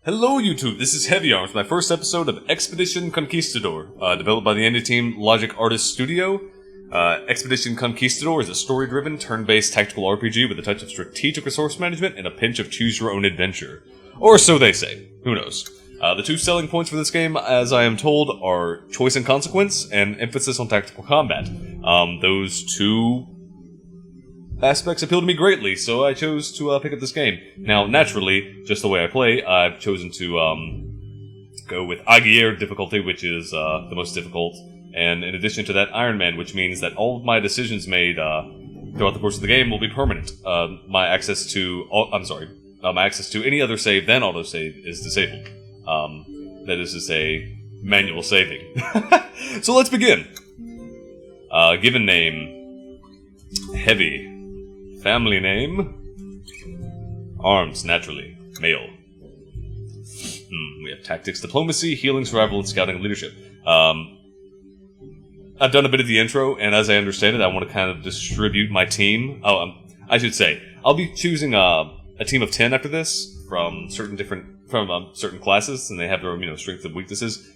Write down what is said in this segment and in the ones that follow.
Hello YouTube, this is Heavy Arms, my first episode of Expedition Conquistador, developed by the indie team Logic Artist Studio. Expedition Conquistador is a story-driven, turn-based tactical RPG with a touch of strategic resource management and a pinch of choose-your-own-adventure. Or so they say. Who knows? The two selling points for this game, as I am told, are choice and consequence, and emphasis on tactical combat. Those two aspects appeal to me greatly, so I chose to pick up this game. Now, naturally, just the way I play, I've chosen to go with Aguirre difficulty, which is the most difficult, and in addition to that, Iron Man, which means that all of my decisions made throughout the course of the game will be permanent. My access to any other save than autosave is disabled. That is to say, manual saving. So let's begin. Given name, Heavy. Family name, Arms, naturally, male. We have tactics, diplomacy, healing, survival, and scouting and leadership. I've done a bit of the intro, and as I understand it, I want to kind of distribute my team. I should say, I'll be choosing a team of 10 after this from certain classes, and they have their own, strengths and weaknesses.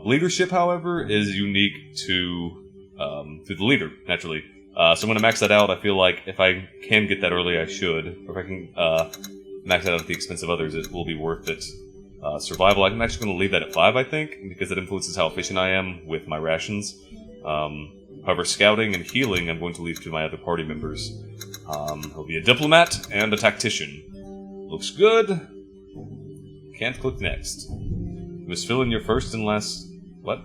Leadership, however, is unique to the leader, naturally. So I'm going to max that out. I feel like if I can get that early, I should. Or if I can max that out at the expense of others, it will be worth it. Survival, I'm actually going to leave that at 5, I think, because that influences how efficient I am with my rations. However, scouting and healing, I'm going to leave to my other party members. He'll be a diplomat and a tactician. Looks good. Can't click next. You must fill in your first and last... What?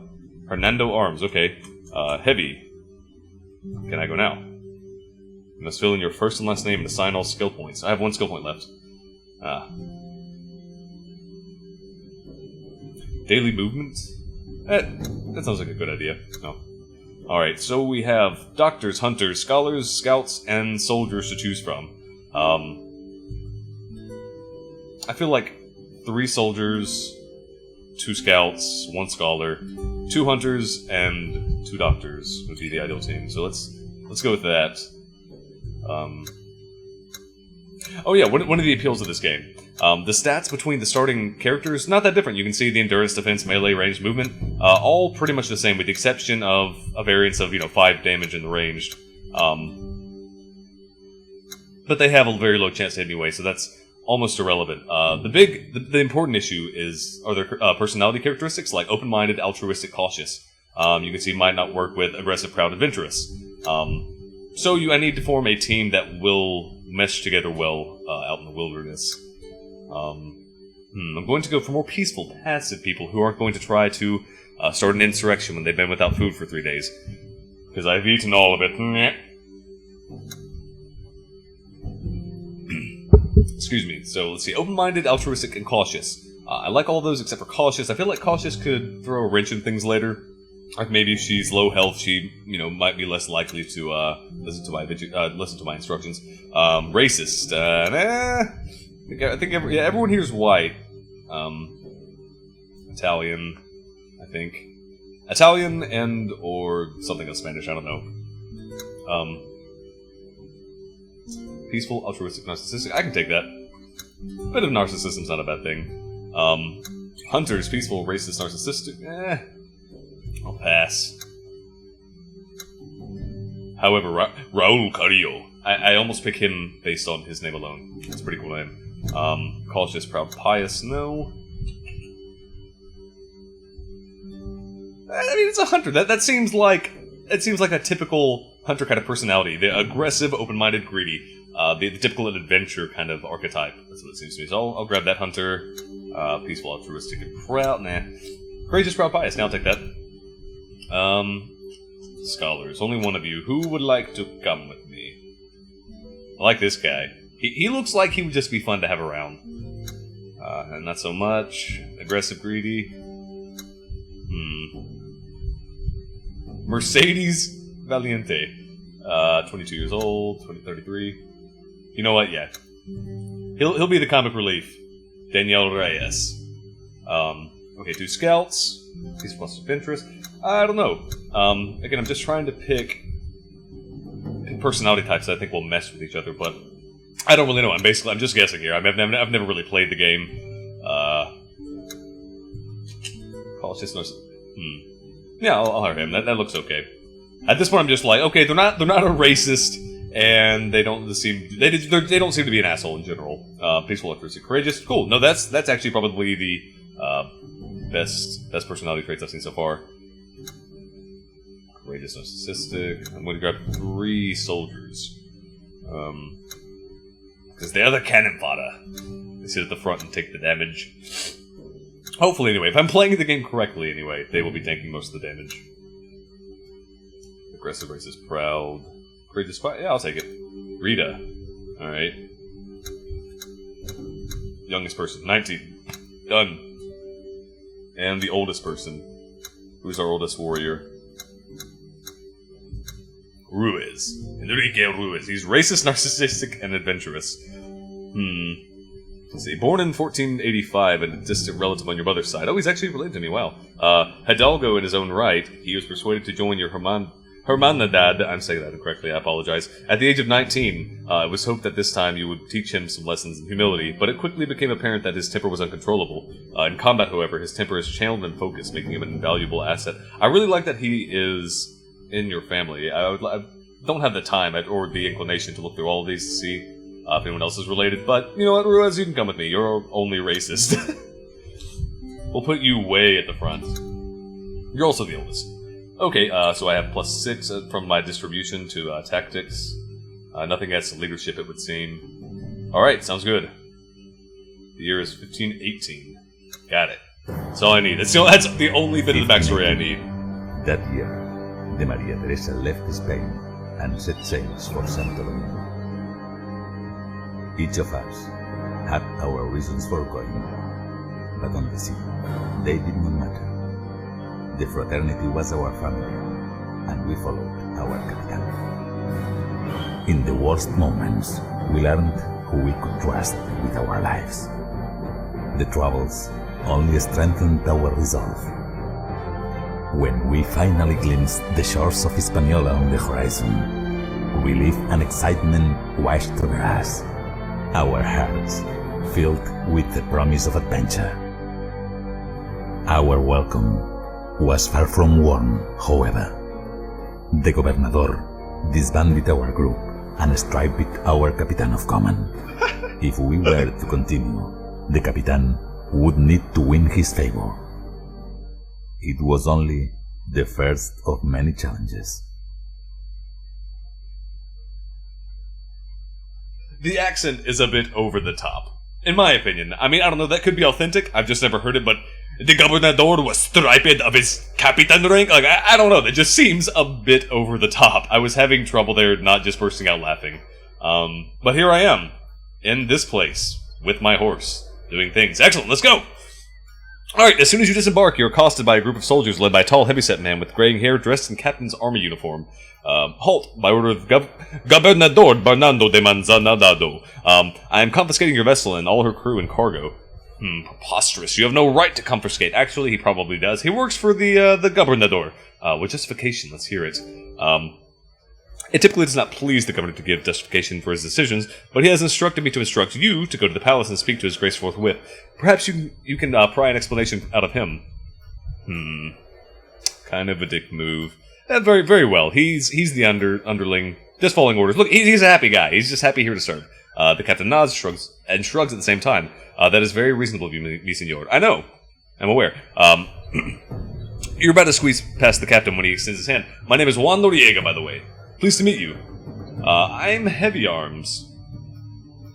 Hernando Arms, okay. Heavy. Can I go now? You must fill in your first and last name and assign all skill points. I have 1 skill point left. Daily movement? That sounds like a good idea. No. Alright, so we have doctors, hunters, scholars, scouts, and soldiers to choose from. I feel like 3 soldiers, 2 scouts, 1 scholar, 2 hunters, and 2 doctors would be the ideal team. So let's go with that. Oh yeah, one of the appeals of this game. The stats between the starting characters, not that different. You can see the endurance, defense, melee, ranged, movement, all pretty much the same, with the exception of a variance of 5 damage in the ranged. But they have a very low chance to hit anyway, so that's almost irrelevant. The important issue are their personality characteristics, like open-minded, altruistic, cautious. You can see might not work with aggressive, proud, adventurous. So I need to form a team that will mesh together well out in the wilderness. I'm going to go for more peaceful, passive people who aren't going to try to start an insurrection when they've been without food for 3 days. Because I've eaten all of it. Excuse me. So let's see. Open-minded, altruistic, and cautious. I like all of those except for cautious. I feel like cautious could throw a wrench in things later. Like maybe if she's low health, she might be less likely to listen to my instructions. Racist. I think everyone here is white. Italian, I think. Italian and or something else Spanish. I don't know. Peaceful, altruistic, narcissistic. I can take that. Bit of narcissism's not a bad thing. Hunters, peaceful, racist, narcissistic. I'll pass. However, Raul Carrillo. I almost pick him based on his name alone. It's a pretty cool name. Cautious, proud, pious. No. I mean, it's a hunter. That seems like a typical hunter kind of personality. The aggressive, open-minded, greedy. The typical adventure kind of archetype. That's what it seems to me. So I'll grab that hunter. Peaceful, altruistic, and proud. Nah. Courageous, proud, pious. Now I'll take that. Scholars. Only one of you. Who would like to come with me? I like this guy. He looks like he would just be fun to have around. And not so much. Aggressive, greedy. Mercedes Valiente. 22 years old, 33. You know what? Yeah. He'll be the comic relief. Danielle Reyes. Okay, 2 scouts. Peace plus of interest. I don't know. Again, I'm just trying to pick personality types that I think will mesh with each other, but I don't really know. I'm just guessing here. I've never really played the game. just no. Yeah, I'll hire him. That looks okay. At this point, I'm just like, okay, they're not a racist, and they don't seem to be an asshole in general. Peaceful, altruistic, courageous. Cool. No, that's actually probably the best personality traits I've seen so far. Courageous, narcissistic. I'm going to grab 3 soldiers. Because they are the cannon fodder. They sit at the front and take the damage. Hopefully, anyway. If I'm playing the game correctly, anyway, they will be taking most of the damage. Aggressive, racist, proud. Courageous, yeah, I'll take it. Rita. Alright. Youngest person, 19. Done. And the oldest person. Who's our oldest warrior? Ruiz. Enrique Ruiz. He's racist, narcissistic, and adventurous. Let's see. Born in 1485 and a distant relative on your mother's side. Oh, he's actually related to me, wow. Hidalgo in his own right. He was persuaded to join your Hermandad. I'm saying that incorrectly, I apologize. At the age of 19, it was hoped that this time you would teach him some lessons in humility, but it quickly became apparent that his temper was uncontrollable. In combat, however, his temper is channeled and focused, making him an invaluable asset. I really like that he is in your family. I don't have the time or the inclination to look through all of these to see if anyone else is related, but you know what, Ruiz, you can come with me. You're only racist. We'll put you way at the front. You're also the oldest. Okay, so I have +6 from my distribution to tactics. Nothing as to leadership, it would seem. Alright, sounds good. The year is 1518. Got it. That's all I need. That's the only bit of the backstory I need. That year, the Maria Teresa left Spain and set sails for Santo Domingo. Each of us had our reasons for going, but on the sea, they did not matter. The fraternity was our family, and we followed our Capitan. In the worst moments, we learned who we could trust with our lives. The troubles only strengthened our resolve. When we finally glimpsed the shores of Hispaniola on the horizon, relief and excitement washed over us, our hearts filled with the promise of adventure. Our welcome was far from warm, however. The Gobernador disbanded our group and stripped our Capitan of command. If we were to continue, the Capitan would need to win his favor. It was only the first of many challenges. The accent is a bit over the top, in my opinion. I mean, I don't know, that could be authentic, I've just never heard it, but the Gobernador was stripped of his Capitan rank? Like, I don't know, that just seems a bit over the top. I was having trouble there, not just bursting out laughing. But here I am, in this place, with my horse, doing things. Excellent, let's go! Alright, as soon as you disembark, you're accosted by a group of soldiers led by a tall, heavyset man with graying hair dressed in captain's army uniform. Halt, by order of Gobernador Bernardo de Manzanado. I am confiscating your vessel and all her crew and cargo. Preposterous. You have no right to confiscate. Actually, he probably does. He works for the Gobernador. With justification, let's hear it. It typically does not please the governor to give justification for his decisions, but he has instructed me to instruct you to go to the palace and speak to his grace forthwith. Perhaps you can pry an explanation out of him. Kind of a dick move. Very, very well. He's the underling, just following orders. Look, he's a happy guy. He's just happy here to serve. The captain nods, shrugs at the same time. That is very reasonable of you, mi senor. I know. I'm aware. You're about to squeeze past the captain when he extends his hand. My name is Juan Noriega, by the way. Pleased to meet you. I'm Heavy Arms.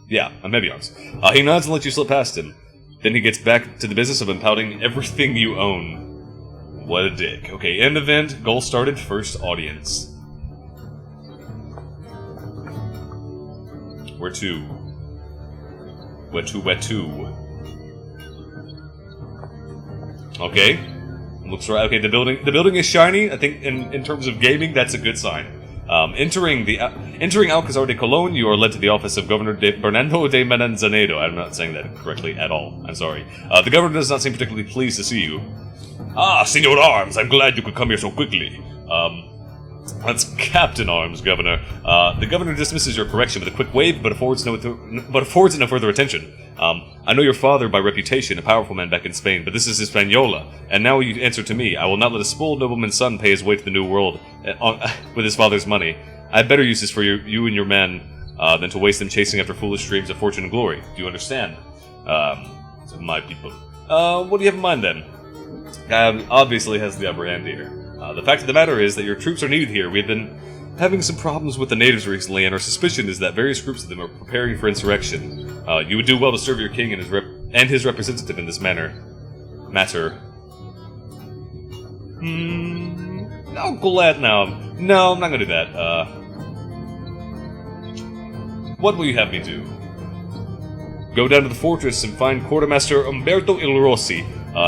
Yeah, I'm Heavy Arms. He nods and lets you slip past him. Then he gets back to the business of impounding everything you own. What a dick. Okay, end event, goal started, first audience. Where to? Where to? Okay. Looks right. Okay, the building is shiny. I think in terms of gaming, that's a good sign. Entering Alcazar de Colon, you are led to the office of Governor Bernardo de Manzanado. I'm not saying that correctly at all. I'm sorry. The governor does not seem particularly pleased to see you. Ah, Senor Arms, I'm glad you could come here so quickly. That's Captain Arms, Governor. The governor dismisses your correction with a quick wave, but affords it no further attention. I know your father by reputation, a powerful man back in Spain, but this is Hispaniola, and now you answer to me. I will not let a spoiled nobleman's son pay his way to the New World with his father's money. I have better uses for you and your men than to waste them chasing after foolish dreams of fortune and glory. Do you understand? So my people. What do you have in mind then? Obviously has the upper hand here. The fact of the matter is that your troops are needed here. We have been having some problems with the natives recently, and our suspicion is that various groups of them are preparing for insurrection. You would do well to serve your king and his representative in this matter. Oh, glad now. No, I'm not gonna do that. What will you have me do? Go down to the fortress and find Quartermaster Umberto Il Rossi.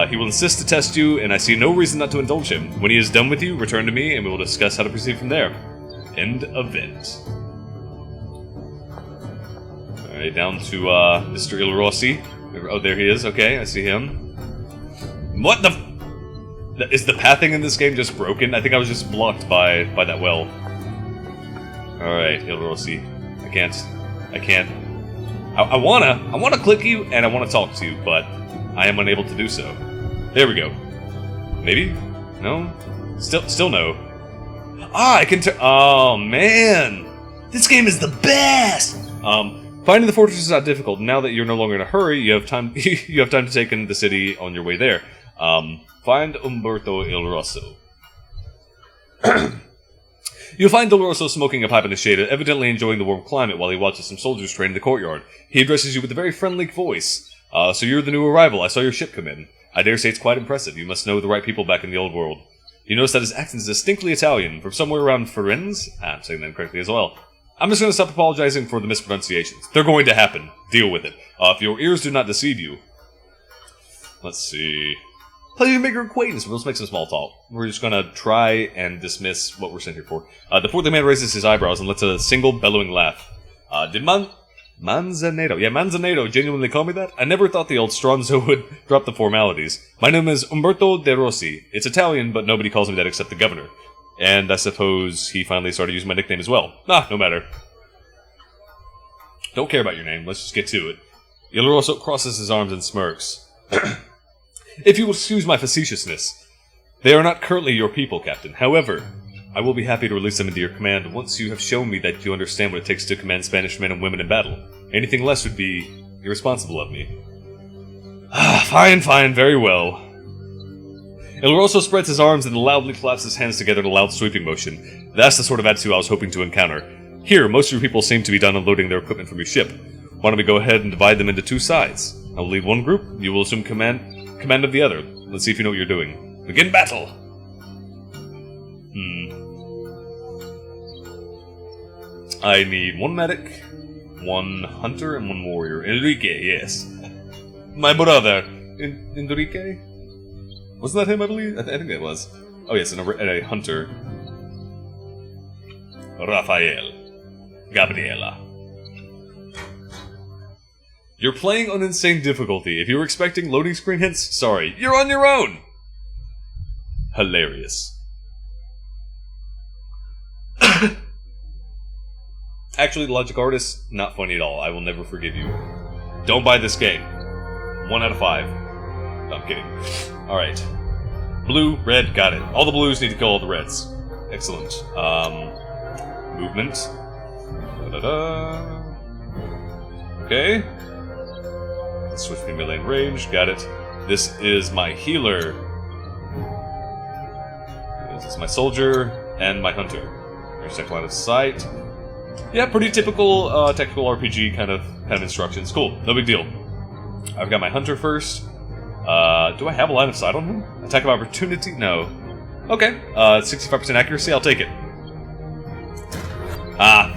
He will insist to test you, and I see no reason not to indulge him. When he is done with you, return to me, and we will discuss how to proceed from there. End event. Alright, down to Mr. Il Rossi. Oh, there he is. Okay, I see him. What the... Is the pathing in this game just broken? I think I was just blocked by that well. Alright, Il Rossi. I can't. I wanna click you, and I wanna talk to you, but I am unable to do so. There we go. Maybe? No? Still no. I can oh, man! This game is the best! Finding the fortress is not difficult. Now that you're no longer in a hurry, you have time you have time to take in the city on your way there. Find Umberto Il Rosso. You'll find Il Rosso smoking a pipe in the shade, evidently enjoying the warm climate while he watches some soldiers train in the courtyard. He addresses you with a very friendly voice. So you're the new arrival. I saw your ship come in. I dare say it's quite impressive. You must know the right people back in the old world. You notice that his accent is distinctly Italian, from somewhere around Firenze? I'm saying that correctly as well. I'm just going to stop apologizing for the mispronunciations. They're going to happen. Deal with it. If your ears do not deceive you. Let's see. Pleasure to make your acquaintance. Let's make some small talk. We're just going to try and dismiss what we're sent here for. The portly man raises his eyebrows and lets a single bellowing laugh. Did Manzanero. Yeah, Manzanero genuinely call me that? I never thought the old Stronzo would drop the formalities. My name is Umberto De Rossi. It's Italian, but nobody calls me that except the governor. And I suppose he finally started using my nickname as well. No matter. Don't care about your name. Let's just get to it. Il Rosso crosses his arms and smirks. If you will excuse my facetiousness, they are not currently your people, Captain. However, I will be happy to release them into your command once you have shown me that you understand what it takes to command Spanish men and women in battle. Anything less would be irresponsible of me. Fine, very well. Il Rosso spreads his arms and loudly claps his hands together in a loud sweeping motion. That's the sort of attitude I was hoping to encounter. Here, most of your people seem to be done unloading their equipment from your ship. Why don't we go ahead and divide them into two sides? I will lead one group, you will assume command of the other. Let's see if you know what you're doing. Begin battle! I need one medic, one hunter, and one warrior. Enrique, yes. My brother. Enrique? Wasn't that him, I believe? I think it was. Oh yes, and a hunter. Rafael. Gabriela. You're playing on insane difficulty. If you were expecting loading screen hints, sorry. You're on your own! Hilarious. Actually, Logic Artist, not funny at all. I will never forgive you. Don't buy this game. 1 out of 5. No, I'm kidding. Alright. Blue, red, got it. All the blues need to kill all the reds. Excellent. Movement. Da-da-da. Okay. Switch to melee and range, got it. This is my healer. This is my soldier and my hunter. There's second line of sight. Yeah, pretty typical technical RPG kind of instructions. Cool, no big deal. I've got my hunter first. Do I have a line of sight on him? Attack of opportunity? No. Okay, 65% accuracy, I'll take it.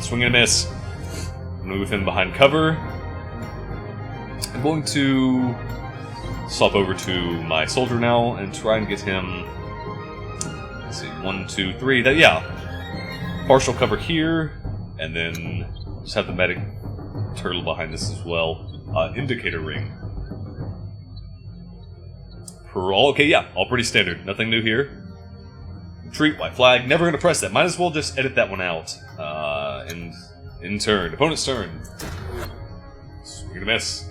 Swing and a miss. Move him behind cover. I'm going to swap over to my soldier now and try and get him. Let's see, 1, 2, 3. Yeah. Partial cover here. And then just have the medic turtle behind this as well. Indicator ring. Okay, yeah, all pretty standard. Nothing new here. Retreat, white flag. Never gonna press that. Might as well just edit that one out. And in turn. Opponent's turn. Swing and a miss.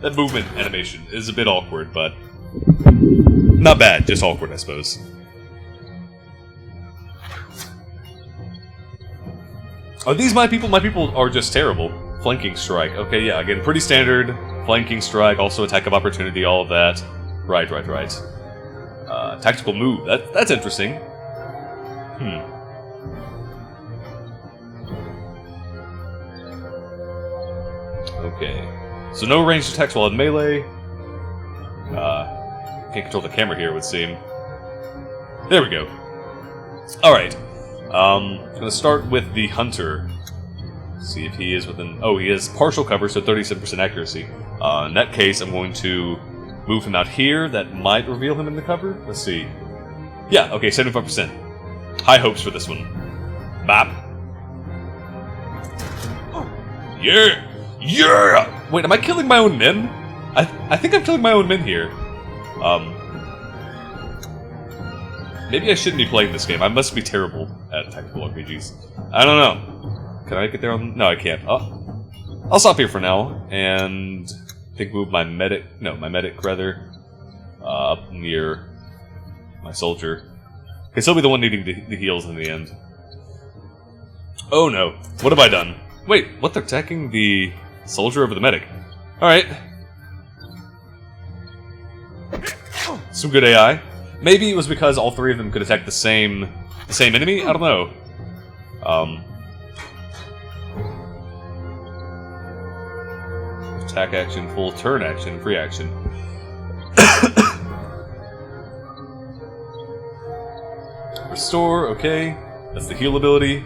That movement animation is a bit awkward, but not bad, just awkward, I suppose. Are these my people? My people are just terrible. Flanking strike. Okay, yeah, again, pretty standard. Flanking strike, also attack of opportunity, all of that. Right. Tactical move. That's interesting. Okay. So no ranged attacks while in melee. Can't control the camera here, it would seem. There we go. Alright. I'm gonna start with the Hunter. See if he is within... Oh, he has partial cover, so 37% accuracy. In that case, I'm going to move him out here. That might reveal him in the cover. Let's see. Yeah, okay, 75%. High hopes for this one. Bop. Yeah! Yeah! Wait, am I killing my own men? I think I'm killing my own men here. Maybe I shouldn't be playing this game. I must be terrible at tactical RPGs. I don't know. Can I get there on... No, I can't. Oh. I'll stop here for now, and... I think move my medic... No, my medic, rather. Up near my soldier. Because he'll be the one needing the heals in the end. Oh no. What have I done? Wait, what? They're attacking the soldier over the medic. Alright. Some good AI. Maybe it was because all three of them could attack the same enemy? I don't know. Attack action, full turn action, free action. Restore, okay. That's the heal ability.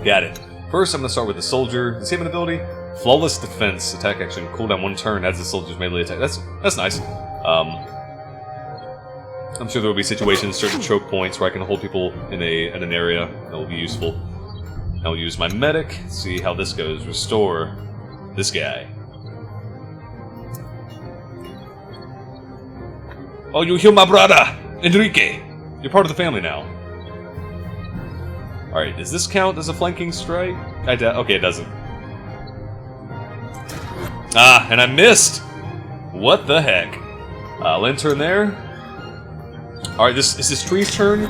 Got it. First, I'm going to start with the soldier. Does he have an ability? Flawless defense, attack action, cooldown 1 turn as the soldier's melee attack. That's nice. I'm sure there will be situations, certain choke points, where I can hold people in an area that will be useful. I'll use my medic. See how this goes. Restore this guy. Oh, you heal my brother, Enrique. You're part of the family now. All right, does this count as a flanking strike? Okay, it doesn't. Ah, and I missed. What the heck? Lantern there. Alright, is this tree's turn?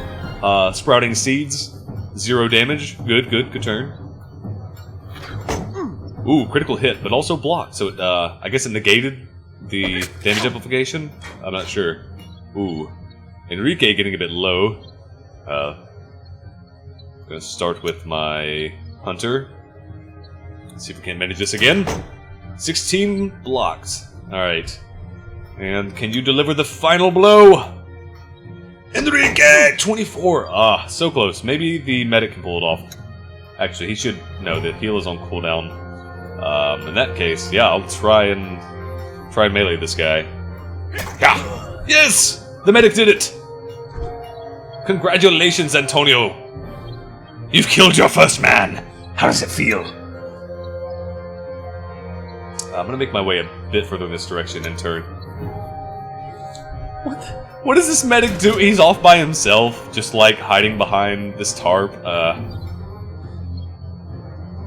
Sprouting seeds. 0 damage. Good turn. Ooh, critical hit, but also blocked. So it, I guess it negated the damage amplification? I'm not sure. Ooh. Enrique getting a bit low. Gonna start with my Hunter. Let's see if we can manage this again. 16 blocked. Alright. And can you deliver the final blow? Enrique! 24! Ah, so close. Maybe the medic can pull it off. Actually, he should know that heal is on cooldown. In that case, yeah, I'll try melee this guy. Yeah! Yes! The medic did it! Congratulations, Antonio! You've killed your first man! How does it feel? I'm gonna make my way a bit further in this direction and turn. What does this medic do? He's off by himself, just like hiding behind this tarp.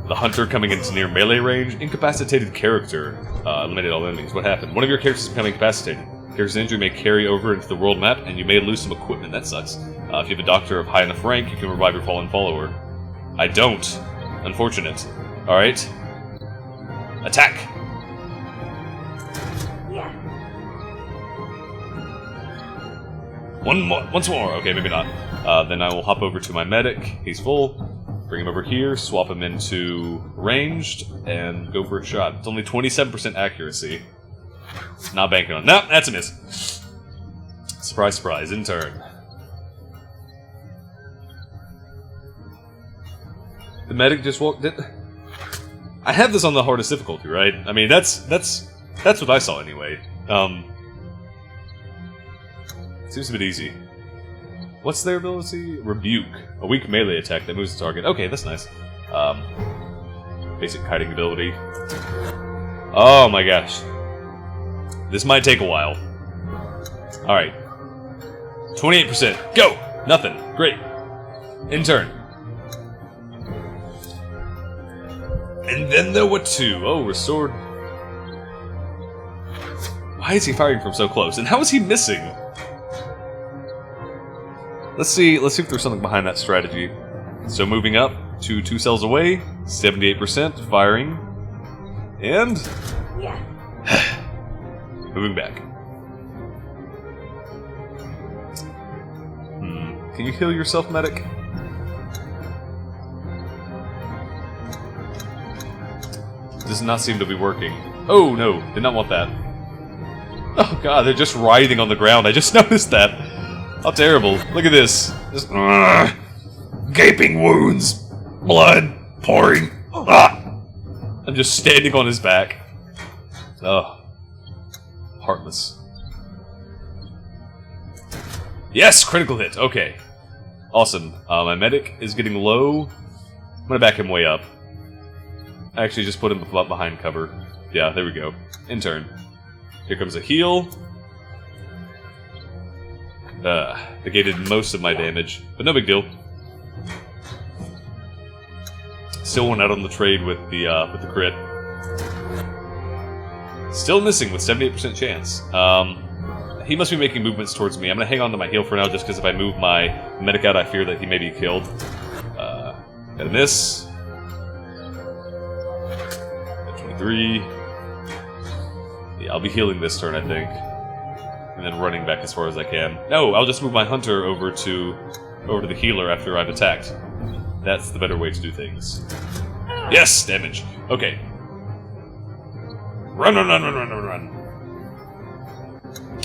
The Hunter coming into near melee range. Incapacitated character. Eliminated all enemies. What happened? One of your characters is becoming incapacitated. Character's injury may carry over into the world map, and you may lose some equipment. That sucks. If you have a doctor of high enough rank, you can revive your fallen follower. I don't. Unfortunate. Alright. Attack! Once more. Okay, maybe not. Then I will hop over to my medic. He's full. Bring him over here, swap him into ranged, and go for a shot. It's only 27% accuracy. Not banking on. No, that's a miss. Surprise, surprise. In turn. The medic just walked in. I have this on the hardest difficulty, right? I mean, that's what I saw anyway. Seems a bit easy. What's their ability? Rebuke. A weak melee attack that moves the target. Okay, that's nice. Basic kiting ability. Oh my gosh. This might take a while. Alright. 28%. Go! Nothing. Great. In turn. And then there were 2. Oh, restored Why is he firing from so close? And how is he missing? Let's see if there's something behind that strategy. So moving up to 2 cells away, 78% firing. And... Yeah. moving back. Can you heal yourself, medic? Does not seem to be working. Oh no, did not want that. Oh god, they're just writhing on the ground. I just noticed that. How terrible. Look at this. Just, gaping wounds. Blood pouring. I'm just standing on his back. Oh. Heartless. Yes! Critical hit! Okay. Awesome. My medic is getting low. I'm gonna back him way up. Actually, just put him behind cover. Yeah, there we go. Intern. Here comes a heal. Negated most of my damage, but no big deal. Still went out on the trade with the crit. Still missing with 78% chance. He must be making movements towards me. I'm gonna hang on to my heal for now, just because if I move my medic out, I fear that he may be killed. Got a miss. Got 23. Yeah, I'll be healing this turn, I think. And then running back as far as I can. No, I'll just move my hunter over to the healer after I've attacked. That's the better way to do things. Yes, damage. Okay. Run, run, run, run, run, run, run.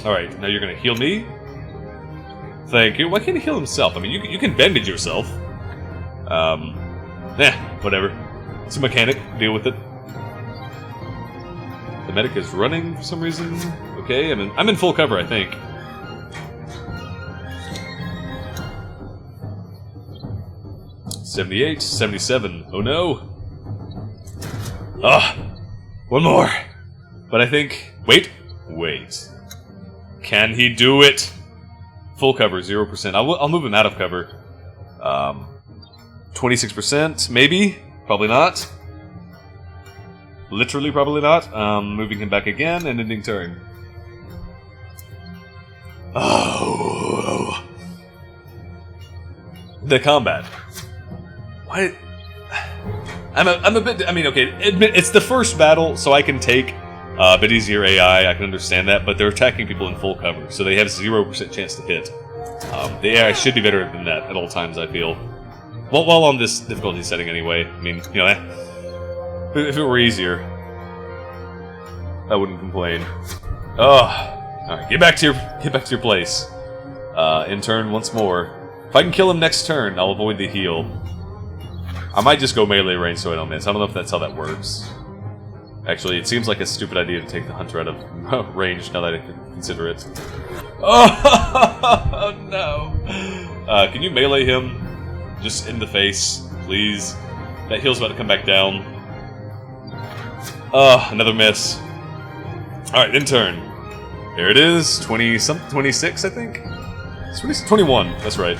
Alright, now you're gonna heal me. Thank you. Why can't he heal himself? I mean, you can bandage yourself. Whatever. It's a mechanic. Deal with it. The medic is running for some reason. Okay, I'm in full cover, I think. $78, $77. Oh no! One more. But I think... Wait. Can he do it? Full cover, 0%. I'll move him out of cover. 26%, maybe? Probably not. Literally probably not. Moving him back again and ending turn. Oh. The combat. Why? I'm a bit... I mean, okay, it's the first battle, so I can take a bit easier AI, I can understand that, but they're attacking people in full cover, so they have 0% chance to hit. The AI should be better than that at all times, I feel. Well, while on this difficulty setting anyway. I mean, you know, if it were easier, I wouldn't complain. Alright, get back to your place. Intern once more. If I can kill him next turn, I'll avoid the heal. I might just go melee range so I don't miss. I don't know if that's how that works. Actually, it seems like a stupid idea to take the hunter out of range now that I consider it. Oh no! Can you melee him? Just in the face, please. That heal's about to come back down. Another miss. Alright, intern. There it is. 26, I think? It's 21, that's right.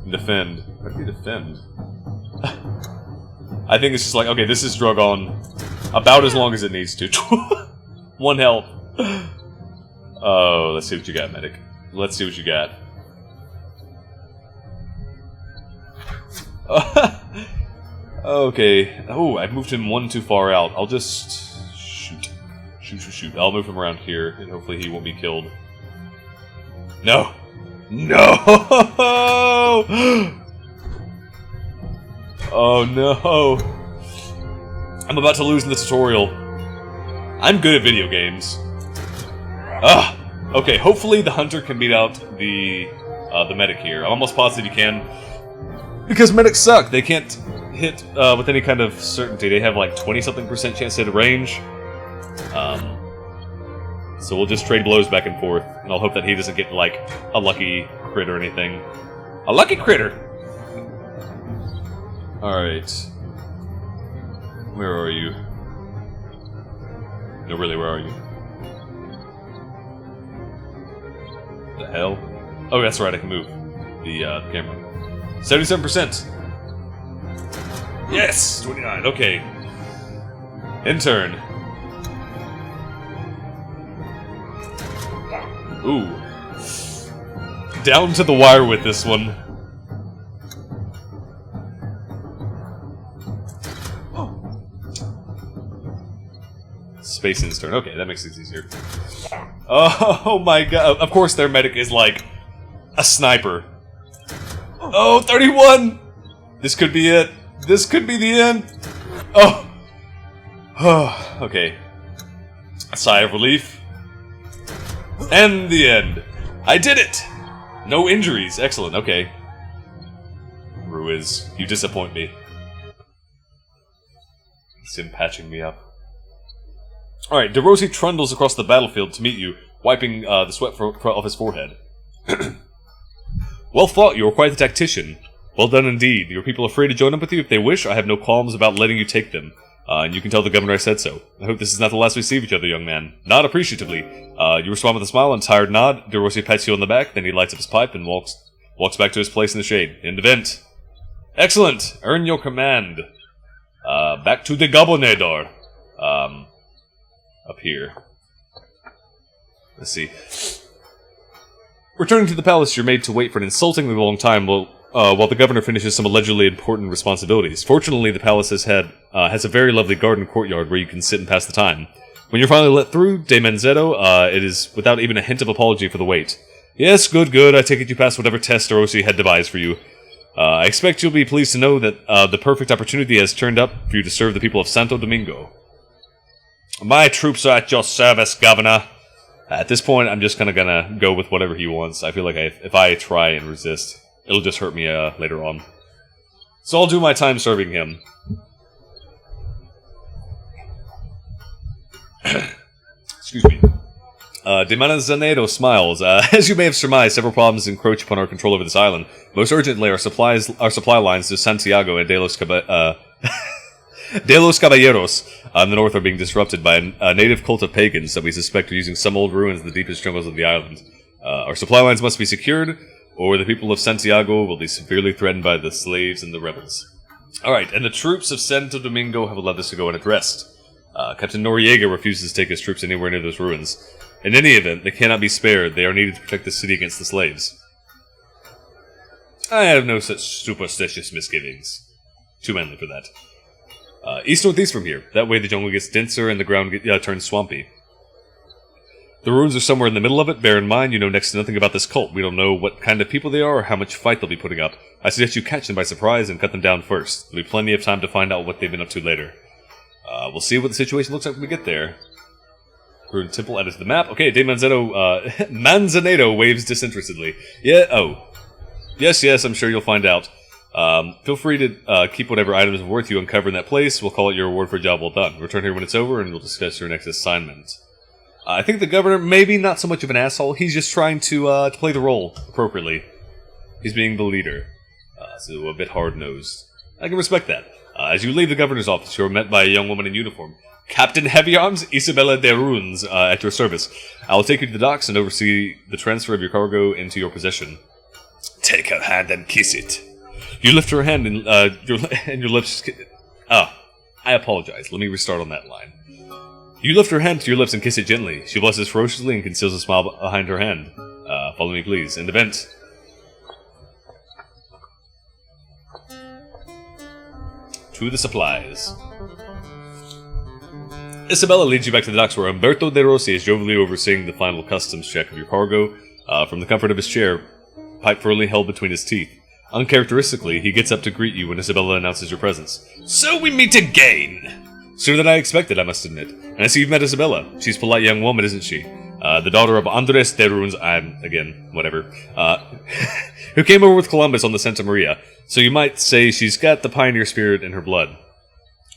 Defend. How do you defend? I think it's just like, okay, this is drug on about as long as it needs to. 1 health. Oh, let's see what you got, medic. Let's see what you got. Okay. Oh, I moved him 1 too far out. I'll just shoot. I'll move him around here, and hopefully he won't be killed. No! No! Oh no! I'm about to lose in the tutorial. I'm good at video games. Okay, hopefully the hunter can beat out the medic here. I'm almost positive he can. Because medics suck! They can't hit with any kind of certainty. They have like 20-something% chance to hit a range. So we'll just trade blows back and forth, and I'll hope that he doesn't get like a lucky crit or anything. A lucky critter! Alright. Where are you? No, really, where are you? The hell? Oh, that's right, I can move the camera. 77%! Yes! 29, okay. Intern. Ooh. Down to the wire with this one. Space turn. Okay, that makes things easier. Oh my god. Of course their medic is like a sniper. Oh, 31! This could be it. This could be the end. Oh. Okay. A sigh of relief. And the end. I did it! No injuries. Excellent. Okay. Ruiz, you disappoint me. It's him patching me up. Alright, DeRossi trundles across the battlefield to meet you, wiping the sweat off his forehead. Well fought, you are quite the tactician. Well done indeed. Your people are free to join up with you if they wish. I have no qualms about letting you take them. And you can tell the governor I said so. I hope this is not the last we see of each other, young man. Nod appreciatively. You respond with a smile and a tired nod. DeRossi pats you on the back, then he lights up his pipe and walks back to his place in the shade. End event. Excellent! Earn your command. Back to the Gobernador. Up here. Let's see. Returning to the palace, you're made to wait for an insultingly long time while the governor finishes some allegedly important responsibilities. Fortunately, the palace has a very lovely garden courtyard where you can sit and pass the time. When you're finally let through, De Manzetto, it is without even a hint of apology for the wait. Yes, good. I take it you passed whatever test DeRossi had devised for you. I expect you'll be pleased to know that the perfect opportunity has turned up for you to serve the people of Santo Domingo. My troops are at your service, Governor. At this point, I'm just gonna go with whatever he wants. I feel like if I try and resist, it'll just hurt me later on. So I'll do my time serving him. Excuse me. De Manzanero smiles. As you may have surmised, several problems encroach upon our control over this island. Most urgently, our supply lines to Santiago and De los Caballeros in the north are being disrupted by a native cult of pagans that we suspect are using some old ruins in the deepest jungles of the island. Our supply lines must be secured, or the people of Santiago will be severely threatened by the slaves and the rebels. Alright, and the troops of Santo Domingo have allowed this to go unaddressed. Captain Noriega refuses to take his troops anywhere near those ruins. In any event, they cannot be spared. They are needed to protect the city against the slaves. I have no such superstitious misgivings. Too manly for that. East-northeast from here. That way the jungle gets denser and the ground turns swampy. The ruins are somewhere in the middle of it. Bear in mind, you know next to nothing about this cult. We don't know what kind of people they are or how much fight they'll be putting up. I suggest you catch them by surprise and cut them down first. There'll be plenty of time to find out what they've been up to later. We'll see what the situation looks like when we get there. Ruined temple added to the map. Okay, De Manzanero waves disinterestedly. Yeah, oh. Yes, I'm sure you'll find out. Feel free to keep whatever items are worth you uncover in that place. We'll call it your reward for a job well done. Return here when it's over and we'll discuss your next assignment. I think the governor, maybe not so much of an asshole. He's just trying to play the role appropriately. He's being the leader. So a bit hard-nosed. I can respect that. As you leave the governor's office, you are met by a young woman in uniform. Captain Heavy Arms, Isabella de Runes, at your service. I will take you to the docks and oversee the transfer of your cargo into your possession. Take her hand and kiss it. You lift her hand and your lips... I apologize. Let me restart on that line. You lift her hand to your lips and kiss it gently. She blushes ferociously and conceals a smile behind her hand. Follow me, please. End event. To the supplies. Isabella leads you back to the docks where Umberto De Rossi is jovially overseeing the final customs check of your cargo. From the comfort of his chair, pipe firmly held between his teeth. Uncharacteristically, he gets up to greet you when Isabella announces your presence. So we meet again! Sooner than I expected, I must admit. And I see you've met Isabella. She's a polite young woman, isn't she? The daughter of Andres de Runes, who came over with Columbus on the Santa Maria. So you might say she's got the pioneer spirit in her blood.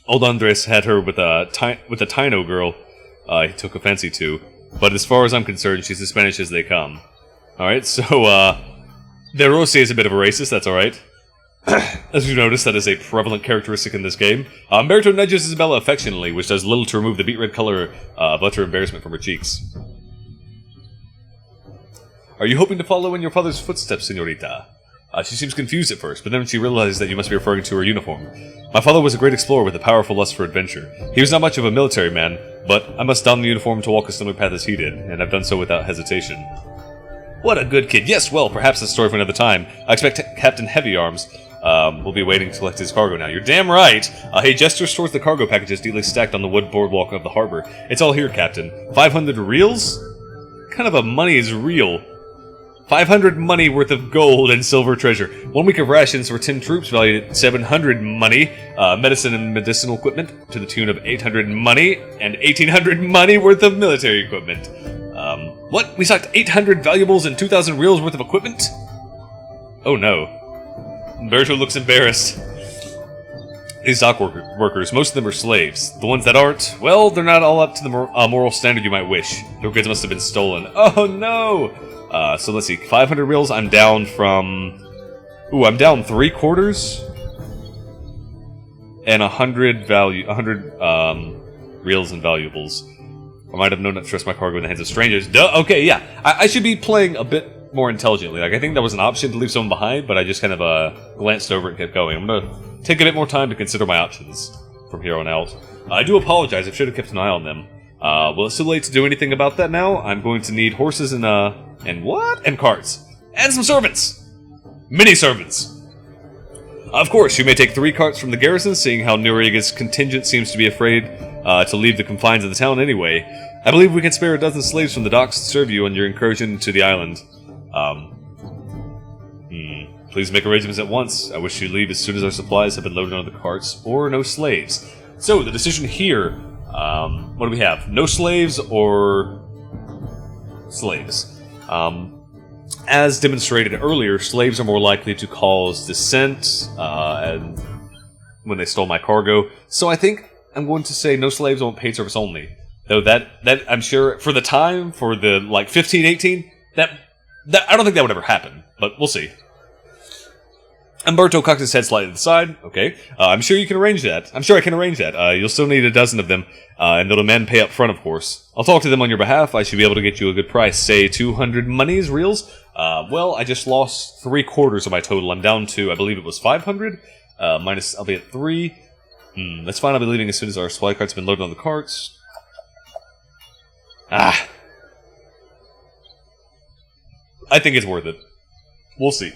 Old Andres had her with a Taino girl he took a fancy to. But as far as I'm concerned, she's as Spanish as they come. Alright, so, De Rossi is a bit of a racist, that's alright. As you notice, that is a prevalent characteristic in this game. Umberto nudges Isabella affectionately, which does little to remove the beet red color of utter embarrassment from her cheeks. Are you hoping to follow in your father's footsteps, senorita? She seems confused at first, but then she realizes that you must be referring to her uniform. My father was a great explorer with a powerful lust for adventure. He was not much of a military man, but I must don the uniform to walk a similar path as he did, and I've done so without hesitation. What a good kid. Yes, well, perhaps that's a story for another time. I expect Captain Heavy Arms will be waiting to collect his cargo now. You're damn right. He gestures towards the cargo packages neatly stacked on the wood boardwalk of the harbor. It's all here, Captain. 500 reals? What kind of a money is real? 500 money worth of gold and silver treasure. 1 week of rations for 10 troops valued at 700 money. Medicine and medicinal equipment to the tune of 800 money. And 1800 money worth of military equipment. What? We stocked 800 valuables and 2,000 reals worth of equipment? Oh no. Umberto looks embarrassed. These dock workers, most of them are slaves. The ones that aren't, well, they're not all up to the moral standard you might wish. Their goods must have been stolen. Oh no! So let's see, 500 reals, I'm down from... Ooh, I'm down 3/4. And 100 reals and valuables. I might have known not to trust my cargo in the hands of strangers. Duh, okay, yeah. I should be playing a bit more intelligently. Like, I think that was an option to leave someone behind, but I just kind of glanced over it and kept going. I'm gonna take a bit more time to consider my options from here on out. I do apologize, I should have kept an eye on them. Well, it's too late to do anything about that now. I'm going to need horses and what? And carts. And some servants! Mini servants! Of course, you may take 3 carts from the garrison, seeing how Noriaga's contingent seems to be afraid to leave the confines of the town anyway. I believe we can spare a dozen slaves from the docks to serve you on your incursion to the island. Please make arrangements at once. I wish you leave as soon as our supplies have been loaded onto the carts, or no slaves. So, the decision here, what do we have? No slaves or slaves? As demonstrated earlier, slaves are more likely to cause dissent and when they stole my cargo. So I think I'm going to say no slaves on paid service only. Though that I'm sure for the time, for the like 15, 18, that I don't think that would ever happen. But we'll see. Umberto cocked his head slightly to the side. Okay. I'm sure you can arrange that. I'm sure I can arrange that. You'll still need a dozen of them, and they'll demand pay up front, of course. I'll talk to them on your behalf. I should be able to get you a good price. Say 200 monies, reals? Well, I just lost 3/4 of my total. I'm down to, I believe it was 500. Minus, I'll be at 3. That's fine. I'll be leaving as soon as our supply carts have been loaded on the carts. I think it's worth it. We'll see.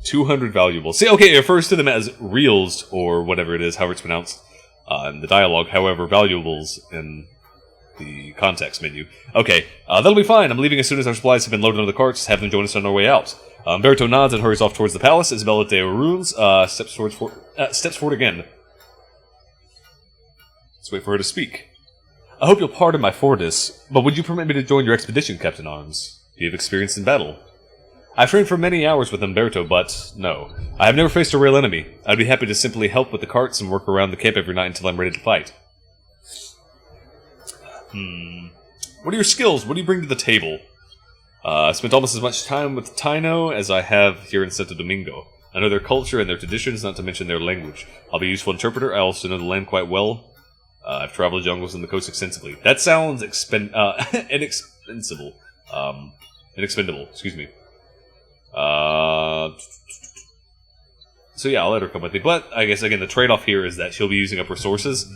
200 valuables. See, okay, it refers to them as reals, or whatever it is, however it's pronounced, in the dialogue. However, valuables in the context menu. Okay, that'll be fine. I'm leaving as soon as our supplies have been loaded onto the carts. Have them join us on our way out. Umberto nods and hurries off towards the palace. Isabella de Runes steps forward again. Let's wait for her to speak. I hope you'll pardon my forwardness, but would you permit me to join your expedition, Captain Arms? Do you have experience in battle? I've trained for many hours with Umberto, but no. I have never faced a real enemy. I'd be happy to simply help with the carts and work around the camp every night until I'm ready to fight. What are your skills? What do you bring to the table? I spent almost as much time with Taino as I have here in Santo Domingo. I know their culture and their traditions, not to mention their language. I'll be a useful interpreter. I also know the land quite well. I've traveled jungles and the coast extensively. That sounds inexpendable. Excuse me. So yeah, I'll let her come with me. But I guess again, the trade-off here is that she'll be using up resources.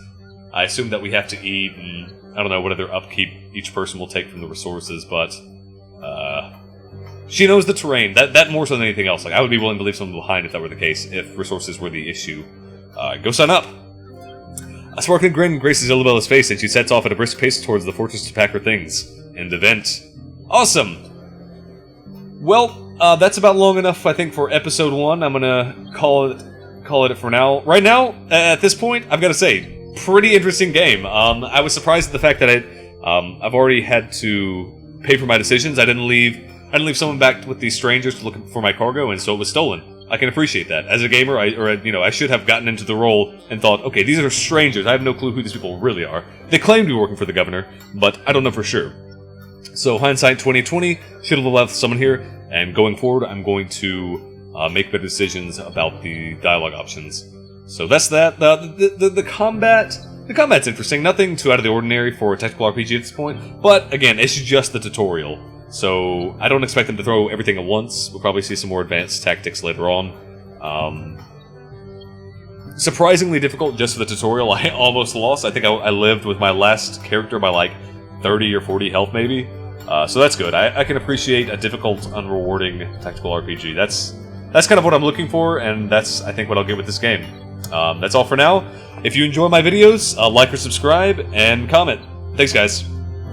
I assume that we have to eat, and I don't know what other upkeep each person will take from the resources, but she knows the terrain. That more so than anything else. Like, I would be willing to leave someone behind if that were the case, if resources were the issue. Go sign up! A sparkling grin graces Isabella's face, and she sets off at a brisk pace towards the fortress to pack her things. End event. Awesome! Well, that's about long enough, I think, for episode 1. I'm gonna call it for now. Right now, at this point, I've got to say, pretty interesting game. I was surprised at the fact that I've already had to pay for my decisions. I didn't leave someone back with these strangers to look for my cargo, and so it was stolen. I can appreciate that. As a gamer, I should have gotten into the role and thought, okay, these are strangers. I have no clue who these people really are. They claim to be working for the governor, but I don't know for sure. So, hindsight 2020, should have left someone here, and going forward, I'm going to make better decisions about the dialogue options. So that's that. The combat's interesting. Nothing too out of the ordinary for a tactical RPG at this point, but again, it's just the tutorial. So I don't expect them to throw everything at once. We'll probably see some more advanced tactics later on. Surprisingly difficult just for the tutorial. I almost lost. I think I lived with my last character by like 30 or 40 health maybe. So that's good. I can appreciate a difficult, unrewarding tactical RPG. That's kind of what I'm looking for, and that's, I think, what I'll get with this game. That's all for now. If you enjoy my videos, like or subscribe, and comment. Thanks, guys.